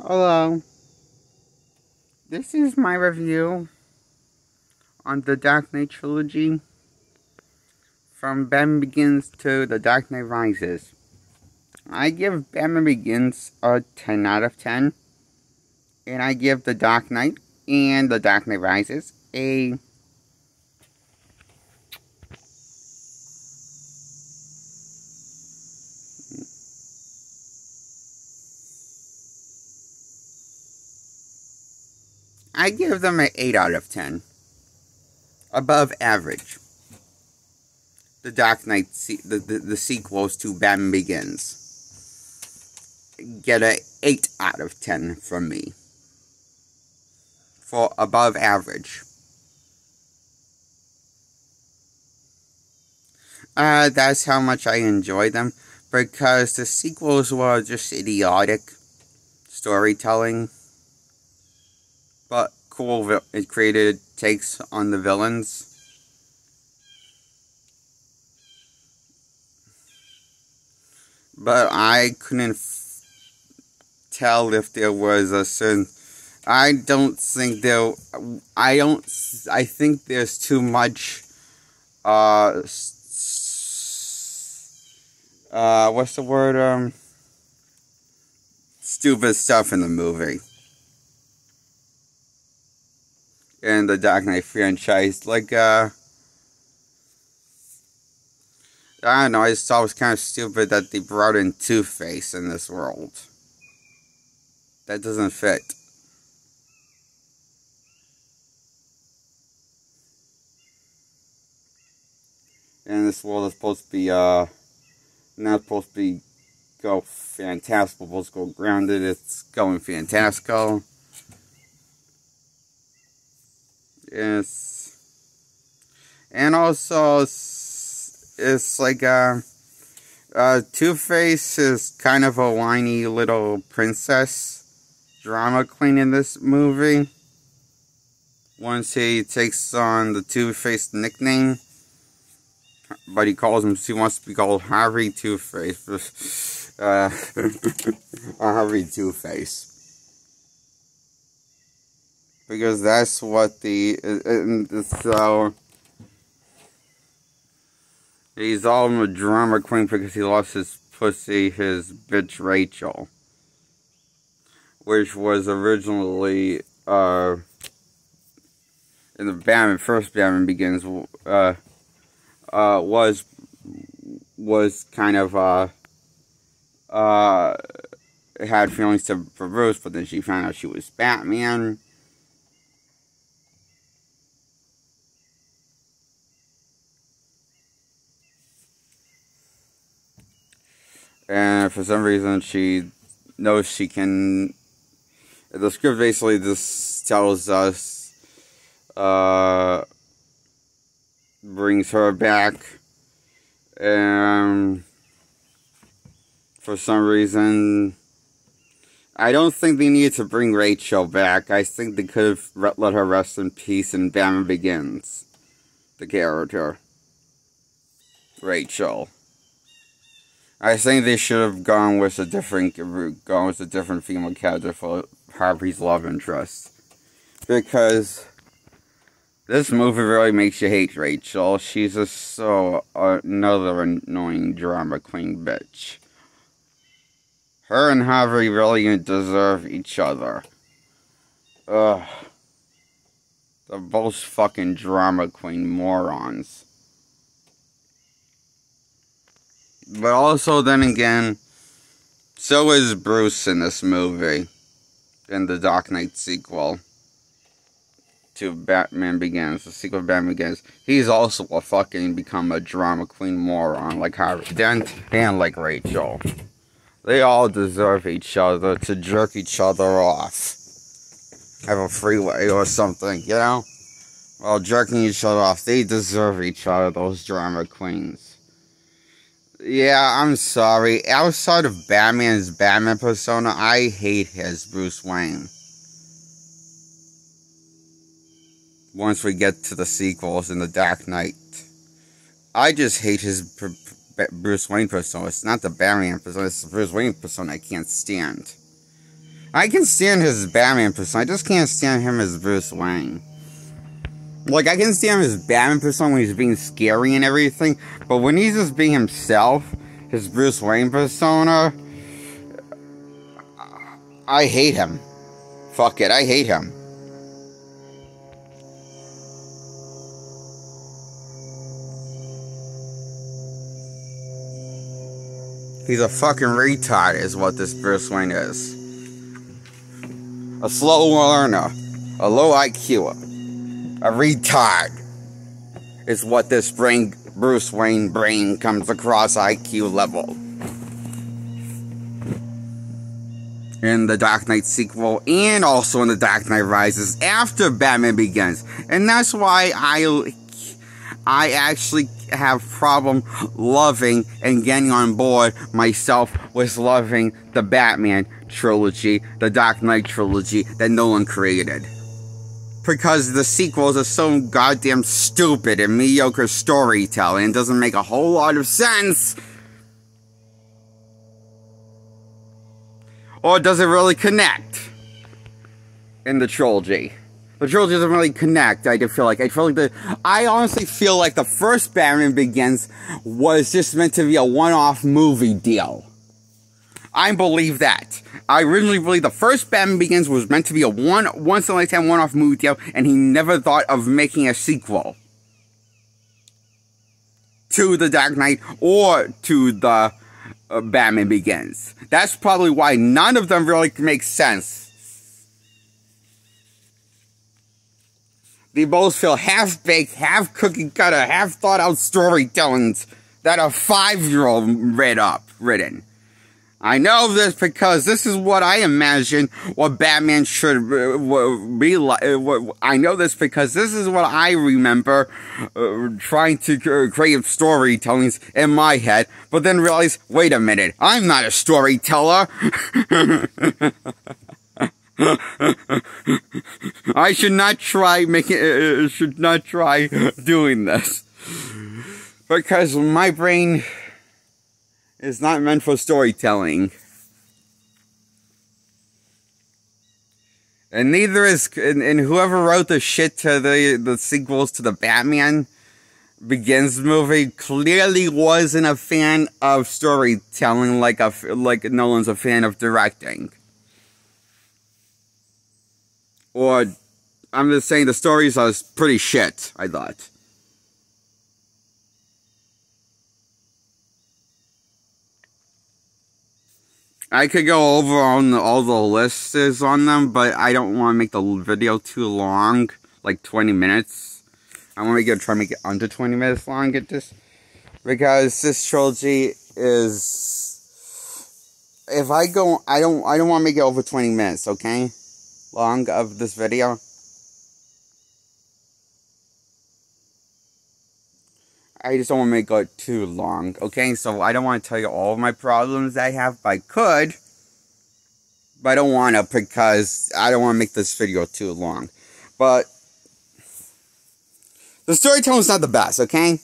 Hello, this is my review on the Dark Knight Trilogy from Batman Begins to The Dark Knight Rises. I give Batman Begins a 10 out of 10, and I give The Dark Knight and The Dark Knight Rises a I give them an 8 out of 10. Above average. The Dark Knight, the sequels to Batman Begins, get an 8 out of 10 from me. For above average. That's how much I enjoy them. Because the sequels were just idiotic storytelling. But cool, it created takes on the villains. But I couldn't tell if there was a certain... I think there's too much, what's the word, stupid stuff in the movie. In the Dark Knight franchise, like, I don't know, I just thought it was kind of stupid that they brought in Two-Face in this world. That doesn't fit. And this world is supposed to be, not supposed to be go fantastical, supposed to go grounded. It's going fantastical. Yes. And also, it's like, Two-Face is kind of a whiny little princess drama queen in this movie. Once he takes on the Two-Face nickname, but he wants to be called Harvey Two-Face. Harvey Two-Face. Because that's what so he's all a drama queen because he lost his pussy, his bitch Rachel, which was originally in the first Batman Begins was kind of had feelings for Bruce, but then she found out she was Batman. And for some reason, she knows she can... The script basically just tells us... brings her back. And... for some reason... I don't think they needed to bring Rachel back. I think they could have let her rest in peace in Batman Begins. The character. Rachel. I think they should have gone with a different female character for Harvey's love interest. Because this movie really makes you hate Rachel. She's just another annoying drama queen bitch. Her and Harvey really deserve each other. Ugh. They're both fucking drama queen morons. But also, then again, so is Bruce in this movie. In the Dark Knight sequel to Batman Begins. The sequel to Batman Begins. He's also become a drama queen moron like Harvey Dent and like Rachel. They all deserve each other to jerk each other off. Have a freeway or something, you know? While jerking each other off, they deserve each other, those drama queens. Yeah, I'm sorry. Outside of Batman's Batman persona, I hate his Bruce Wayne. Once we get to the sequels in The Dark Knight. I just hate his Bruce Wayne persona. It's not the Batman persona, it's the Bruce Wayne persona I can't stand. I can stand his Batman persona. I just can't stand him as Bruce Wayne. Like, I can stand his Batman persona when he's being scary and everything, but when he's just being himself, his Bruce Wayne persona, I hate him. Fuck it, I hate him. He's a fucking retard, is what this Bruce Wayne is. A slow learner, a low IQ, a retard is what this Bruce Wayne brain comes across IQ level. In the Dark Knight sequel, and also in the Dark Knight Rises after Batman Begins. And that's why I actually have problem loving and getting on board myself with loving the Batman trilogy, the Dark Knight trilogy that Nolan created. Because the sequels are so goddamn stupid and mediocre storytelling. It doesn't make a whole lot of sense. Or does it really connect in the trilogy? The trilogy doesn't really connect, I feel like. I honestly feel like the first Batman Begins was just meant to be a one-off movie deal. I believe that. I originally believe the first Batman Begins was meant to be a once-in-a-lifetime one-off movie deal, and he never thought of making a sequel to The Dark Knight or to the Batman Begins. That's probably why none of them really make sense. They both feel half-baked, half-cookie-cutter, half-thought-out storytellings that a 5-year-old written. I know this because this is what I imagine what Batman should be like. I know this because this is what I remember trying to create storytellings in my head, but then realize, wait a minute, I'm not a storyteller. I should not try doing this because my brain is not meant for storytelling, and neither is and whoever wrote the shit to the sequels to the Batman Begins movie clearly wasn't a fan of storytelling like Nolan's a fan of directing. Or, I'm just saying the stories are pretty shit, I thought. I could go over on all the lists on them, but I don't want to make the video too long, like 20 minutes. I want to try to make it under 20 minutes long at this, because this trilogy is, if I go, I don't want to make it over 20 minutes, okay? Long of this video. I just don't want to make it too long, okay? So I don't want to tell you all of my problems I have, but I could. But I don't want to because I don't want to make this video too long. But the storytelling is not the best, okay?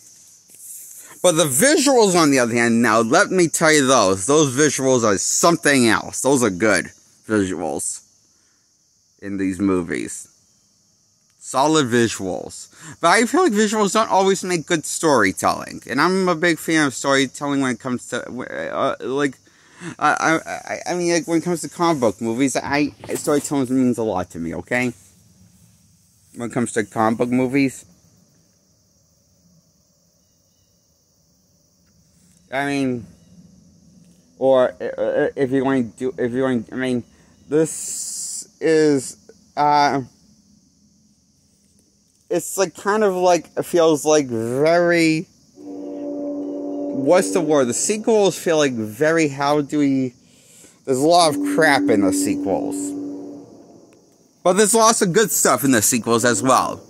But the visuals, on the other hand, now let me tell you those. Those visuals are something else. Those are good visuals in these movies. Solid visuals. But I feel like visuals don't always make good storytelling. And I'm a big fan of storytelling when it comes to, I mean, like, when it comes to comic book movies, storytelling means a lot to me, okay? When it comes to comic book movies. I mean, or if you're going to I mean, this is, it's like kind of like, it feels like very, what's the word? The sequels feel like very, there's a lot of crap in the sequels. But there's lots of good stuff in the sequels as well.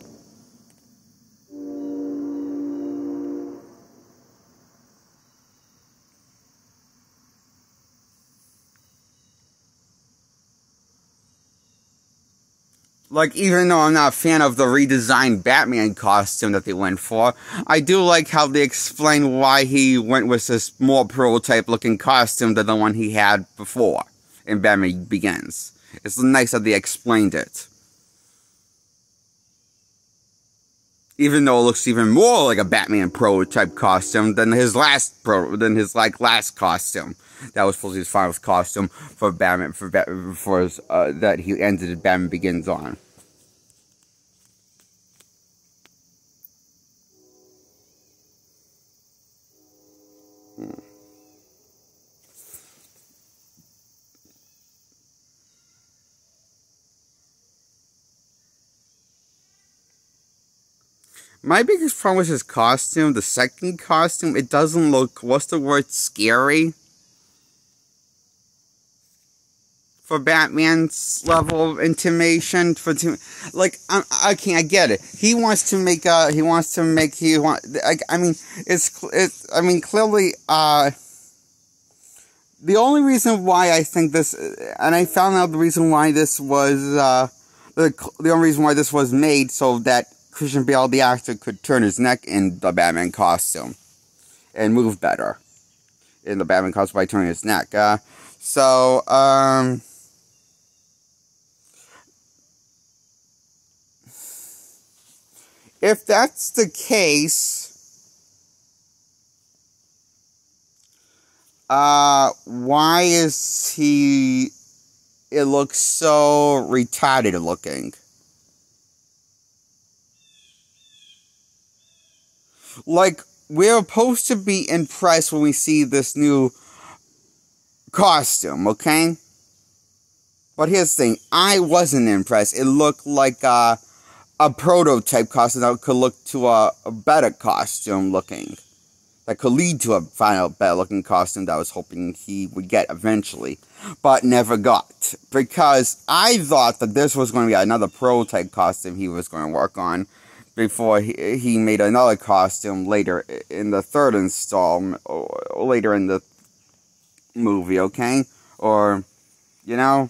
Like, even though I'm not a fan of the redesigned Batman costume that they went for, I do like how they explain why he went with this more prototype-looking costume than the one he had before in Batman Begins. It's nice that they explained it. Even though it looks even more like a Batman prototype costume than his last costume. That was supposed to be his final costume for Batman that he ended Batman Begins on. My biggest problem with his costume, the second costume, it doesn't look, what's the word, scary? For Batman's level of intimidation, like, I get it. Clearly, the only reason why I think this, and I found out the reason why this was, the only reason why this was made so that Christian Bale, the actor, could turn his neck in the Batman costume and move better in the Batman costume by turning his neck. If that's the case, why is it looks so retarded looking? Like, we're supposed to be impressed when we see this new costume, okay? But here's the thing, I wasn't impressed. It looked like a prototype costume that could look to a better costume looking. That could lead to a final better looking costume that I was hoping he would get eventually. But never got. Because I thought that this was going to be another prototype costume he was going to work on. Before he made another costume later in the third installment, or later in the movie, okay? Or, you know,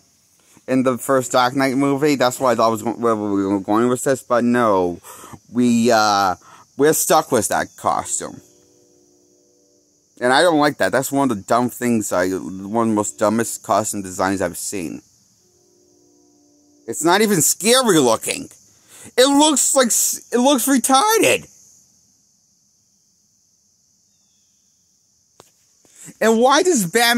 in the first Dark Knight movie, that's why I thought where we were going with this, but no, we're stuck with that costume. And I don't like that. That's one of the dumb things, one of the most dumbest costume designs I've seen. It's not even scary looking. It looks retarded. And why does the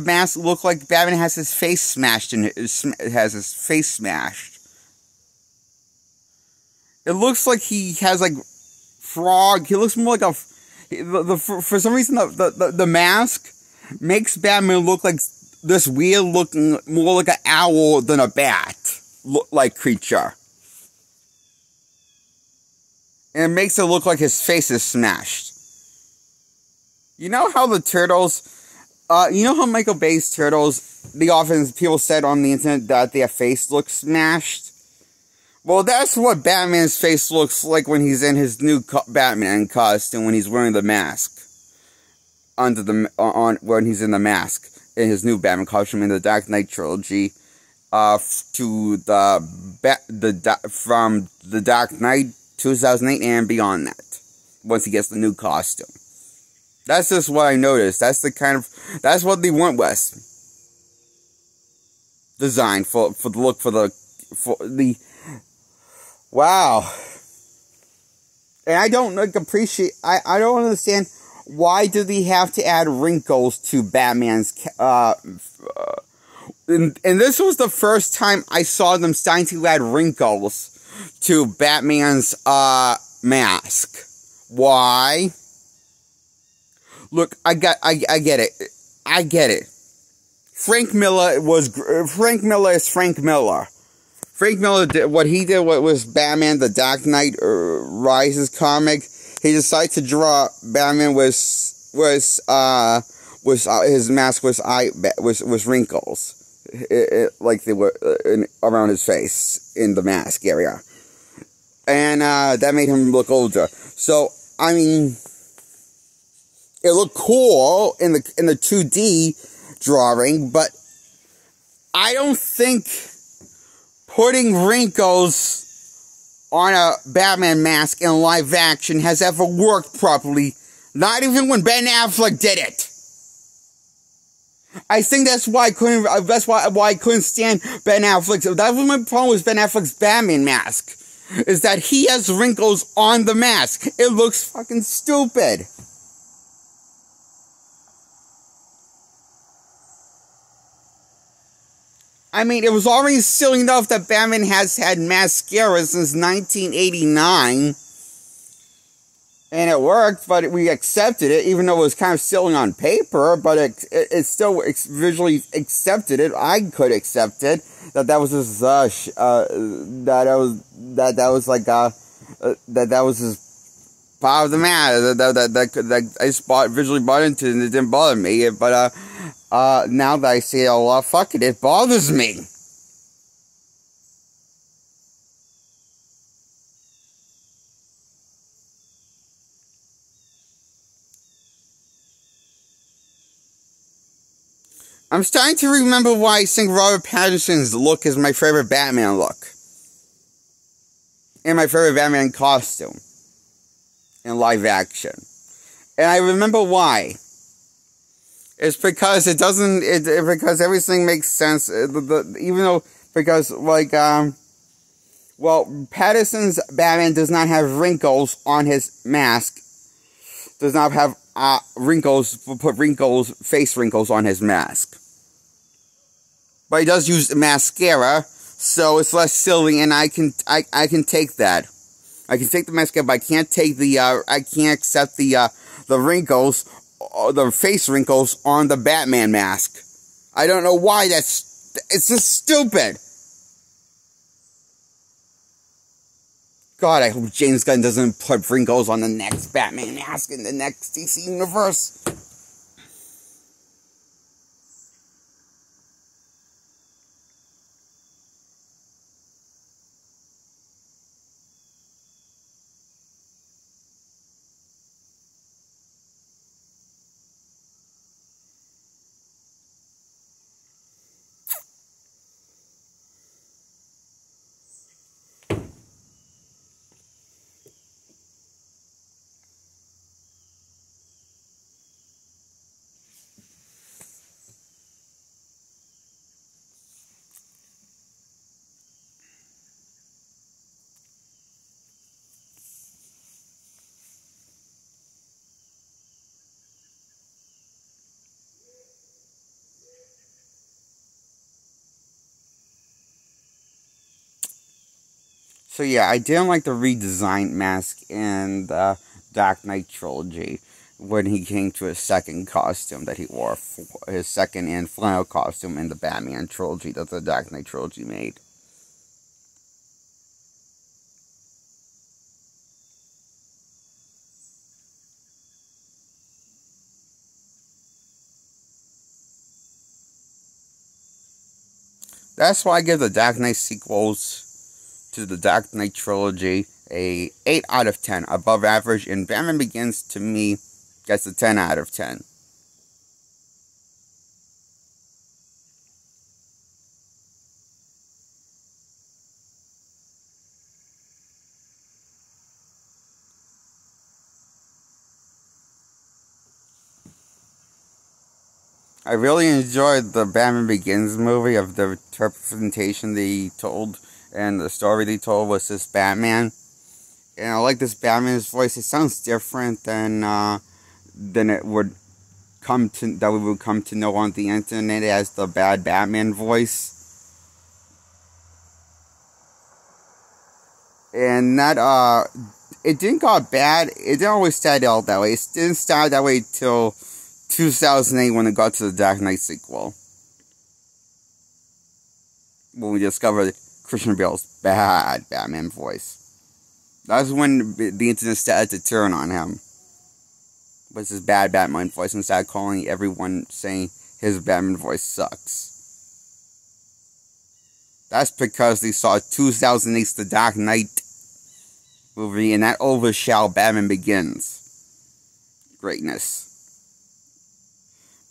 mask look like Batman has his face smashed It looks like he has like frog. He looks more like for some reason the mask makes Batman look like this weird looking, more like an owl than a bat like creature. And it makes it look like his face is smashed. You know how the turtles, you know how Michael Bay's turtles, people said on the internet that their face looks smashed? Well, that's what Batman's face looks like when he's in his new Batman costume, when he's wearing the mask. When he's in the mask, in his new Batman costume in the Dark Knight Trilogy, from the Dark Knight 2008 and beyond that, once he gets the new costume. That's just what I noticed. That's what they went with. Design for the wow. And I don't appreciate, I don't understand, why do they have to add wrinkles to Batman's, and this was the first time I saw them starting to add wrinkles to Batman's, mask. Why? Look, I get it. I get it. Frank Miller is Frank Miller. Frank Miller did what he did. What was Batman: The Dark Knight Rises comic? He decided to draw Batman his mask was wrinkles, like they were around his face in the mask area, and that made him look older. So I mean, it looked cool in the 2D drawing, but I don't think putting wrinkles on a Batman mask in live action has ever worked properly. Not even when Ben Affleck did it. I think that's why I couldn't. That's why I couldn't stand Ben Affleck's. That was my problem with Ben Affleck's Batman mask, is that he has wrinkles on the mask. It looks fucking stupid. I mean, it was already silly enough that Batman has had mascara since 1989. And it worked, but we accepted it, even though it was kind of silly on paper, but it still visually accepted it. I could accept it, that was his, that was his part of the man, that I visually bought into, and it didn't bother me, but, now that I see it a lot, fuck it, it bothers me. I'm starting to remember why I think Robert Pattinson's look is my favorite Batman look. And my favorite Batman costume. In live action. And I remember why. It's because it doesn't, because everything makes sense, even though, because, like, well, Pattinson's Batman does not have wrinkles on his mask. Does not have, face wrinkles on his mask. But he does use mascara, so it's less silly, and I can take that. I can take the mascara, but I can't take the, I can't accept the wrinkles, the face wrinkles on the Batman mask. I don't know why it's just stupid. God, I hope James Gunn doesn't put wrinkles on the next Batman mask in the next DC universe. So yeah, I didn't like the redesigned mask in the Dark Knight Trilogy when he came to his second costume that he wore, his second and final costume in the Batman Trilogy that the Dark Knight Trilogy made. That's why I give the Dark Knight sequels to the Dark Knight Trilogy a 8 out of 10, above average, and Batman Begins, to me, gets a 10 out of 10. I really enjoyed the Batman Begins movie, of the representation they told and the story they told was this Batman. And I like this Batman's voice. It sounds different than it would we would come to know on the internet as the bad Batman voice. And that it didn't got bad. It didn't always start out that way. It didn't start that way till 2008 when it got to the Dark Knight sequel. When we discovered Christian Bale's bad Batman voice. That's when the internet started to turn on him. With his bad Batman voice, and started calling everyone, saying his Batman voice sucks. That's because they saw 2008's The Dark Knight movie, and that overshadowed Batman Begins' greatness.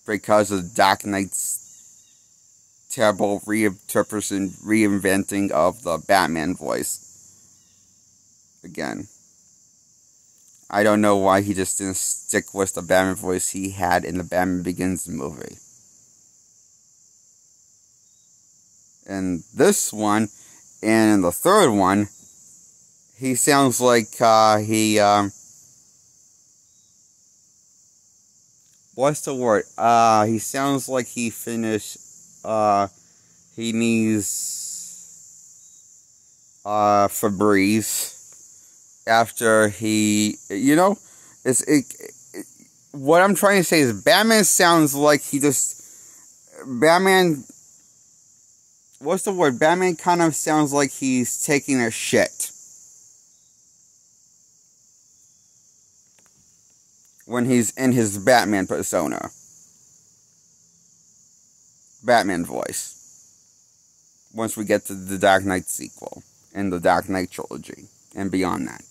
Because of Dark Knight's terrible reinventing of the Batman voice. Again. I don't know why he just didn't stick with the Batman voice he had in the Batman Begins movie. in this one, and in the third one, he sounds like what's the word? He sounds like he finished. He needs Febreze after he, what I'm trying to say is Batman sounds like he just, what's the word? Batman kind of sounds like he's taking a shit when he's in his Batman persona. Batman voice. Once we get to the Dark Knight sequel and the Dark Knight trilogy and beyond that.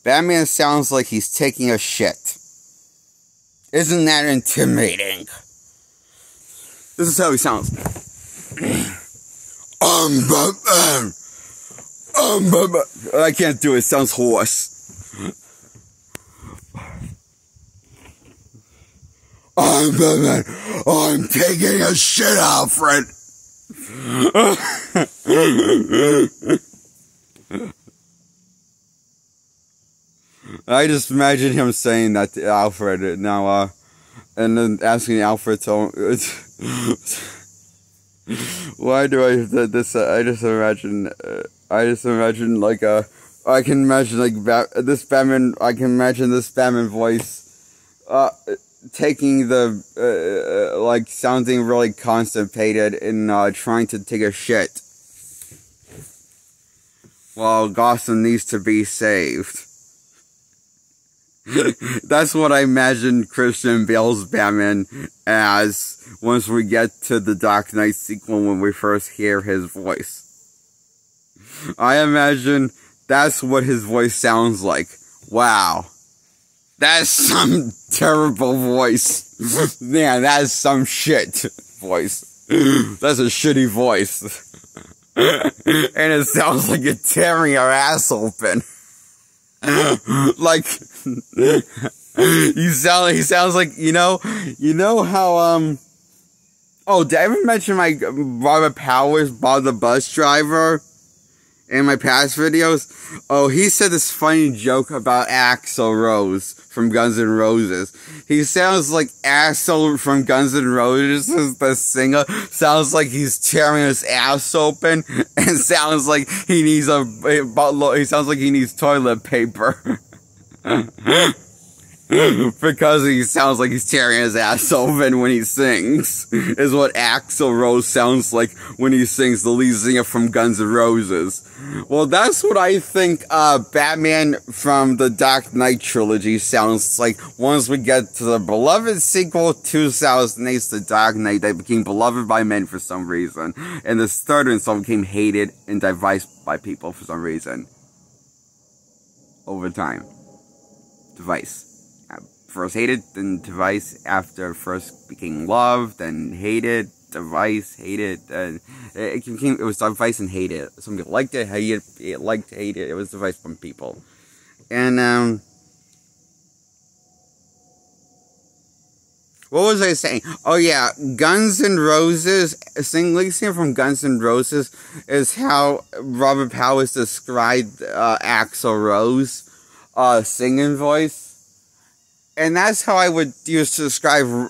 Batman sounds like he's taking a shit. Isn't that intimidating? This is how he sounds. I can't do it. It sounds hoarse. Batman. I'm taking a shit, Alfred. I just imagine him saying that to Alfred now, and then asking Alfred to. Why do I this? I just imagine like I can imagine like this Batman. I can imagine this Batman voice, taking the like sounding really constipated and trying to take a shit, while Gotham needs to be saved. That's what I imagine Christian Bale's Batman as once we get to the Dark Knight sequel when we first hear his voice. I imagine that's what his voice sounds like. Wow. That's some terrible voice. Man, that's some shit voice. That's a shitty voice. And it sounds like you're tearing your ass open. Like, he sounds like, you know how, oh, did I ever mention my Robert Powers, Bob the Bus Driver, in my past videos? Oh, he said this funny joke about Axl Rose from Guns N' Roses. He sounds like Axl from Guns N' Roses, the singer, sounds like he's tearing his ass open, and sounds like he needs he sounds like he needs toilet paper. Because he sounds like he's tearing his ass open when he sings, is what Axl Rose sounds like when he sings, the lead singer from Guns N' Roses. Well, that's what I think Batman from the Dark Knight trilogy sounds like once we get to the beloved sequel, 2008's The Dark Knight, that became beloved by men for some reason, and this third installment became hated and devised by people for some reason. Over time. Device. First hated, then device, after first became loved, then hated, device, hated, it was device and hated. Some people liked it, hated it, hated it, it was device from people. And, what was I saying? Oh yeah, Guns N' Roses, lead singer from Guns N' Roses is how Robert Powers described, Axl Rose, singing voice. And that's how I would use to describe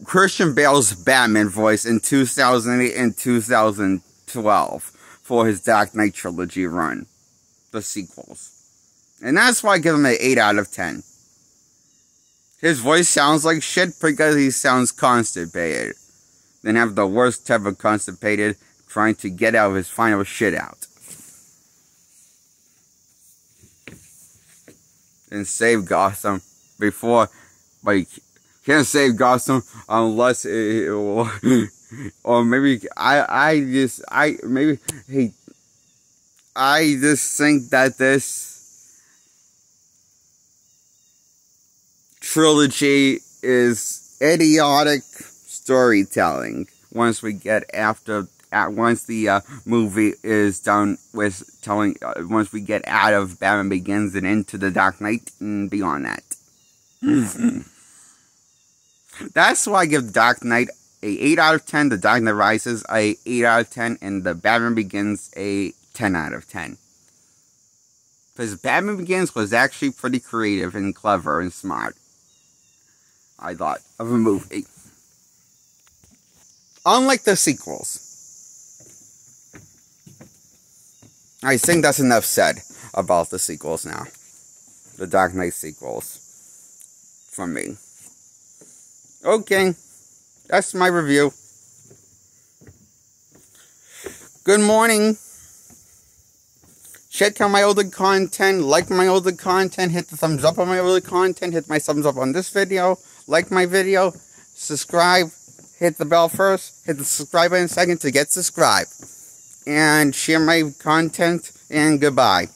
Christian Bale's Batman voice in 2008 and 2012 for his Dark Knight trilogy run. The sequels. And that's why I give him an 8 out of 10. His voice sounds like shit because he sounds constipated. Then have the worst type of constipated trying to get out of his final shit out. And save Gotham. Before, but you can't save Gotham unless or maybe I just think that this trilogy is idiotic storytelling. Once the movie is done with telling, once we get out of Batman Begins and into the Dark Knight and beyond that. That's why I give Dark Knight a 8 out of 10. The Dark Knight Rises a 8 out of 10. And the Batman Begins a 10 out of 10. Because Batman Begins was actually pretty creative and clever and smart, I thought, of a movie. Unlike the sequels. I think that's enough said about the sequels now. The Dark Knight sequels. From me. Okay. That's my review. Good morning. Check out my older content. Like my older content. Hit the thumbs up on my older content. Hit my thumbs up on this video. Like my video. Subscribe. Hit the bell first. Hit the subscribe button second to get subscribed. And share my content. And goodbye.